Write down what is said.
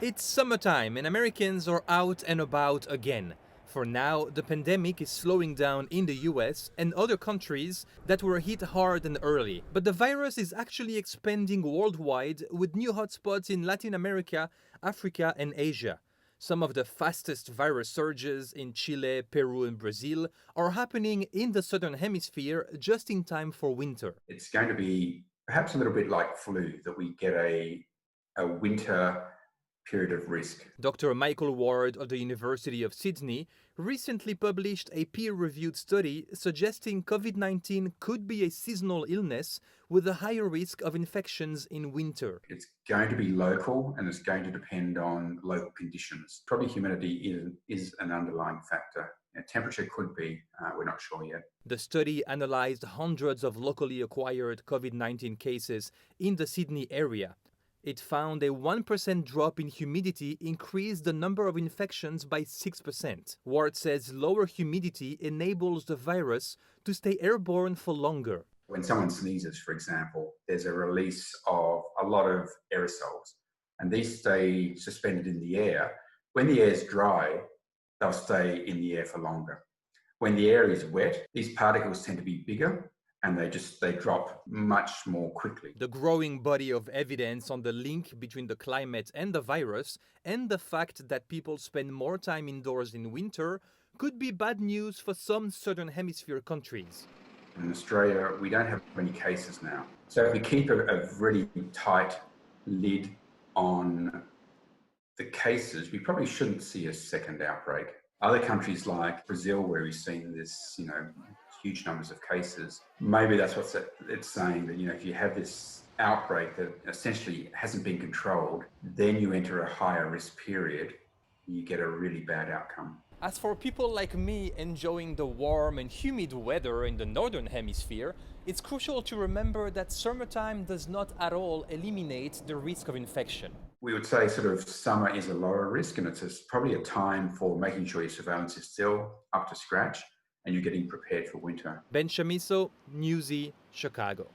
It's summertime and Americans are out and about again. For now, the pandemic is slowing down in the US and other countries that were hit hard and early. But the virus is actually expanding worldwide with new hotspots in Latin America, Africa, and Asia. Some of the fastest virus surges in Chile, Peru, and Brazil are happening in the Southern Hemisphere just in time for winter. It's going to be perhaps a little bit like flu, that we get a winter period of risk. Dr. Michael Ward of the University of Sydney recently published a peer reviewed study suggesting COVID 19 could be a seasonal illness with a higher risk of infections in winter. It's going to be local and it's going to depend on local conditions. Probably humidity is an underlying factor. Temperature could be, we're not sure yet. The study analyzed hundreds of locally acquired COVID 19 cases in the Sydney area. It found a 1% drop in humidity increased the number of infections by 6%. Ward says lower humidity enables the virus to stay airborne for longer. When someone sneezes, for example, there's a release of a lot of aerosols, and these stay suspended in the air. When the air is dry, they'll stay in the air for longer. When the air is wet, these particles tend to be bigger and they drop much more quickly. The growing body of evidence on the link between the climate and the virus, and the fact that people spend more time indoors in winter, could be bad news for some Southern Hemisphere countries. In Australia, we don't have many cases now. So if we keep a really tight lid on the cases, we probably shouldn't see a second outbreak. Other countries like Brazil, where we've seen this, huge numbers of cases, maybe that's what it's saying, that, if you have this outbreak that essentially hasn't been controlled, then you enter a higher risk period, you get a really bad outcome. As for people like me enjoying the warm and humid weather in the Northern Hemisphere, it's crucial to remember that summertime does not at all eliminate the risk of infection. We would say sort of summer is a lower risk, and it's probably a time for making sure your surveillance is still up to scratch and you're getting prepared for winter. Ben Chamiso, Newsy, Chicago.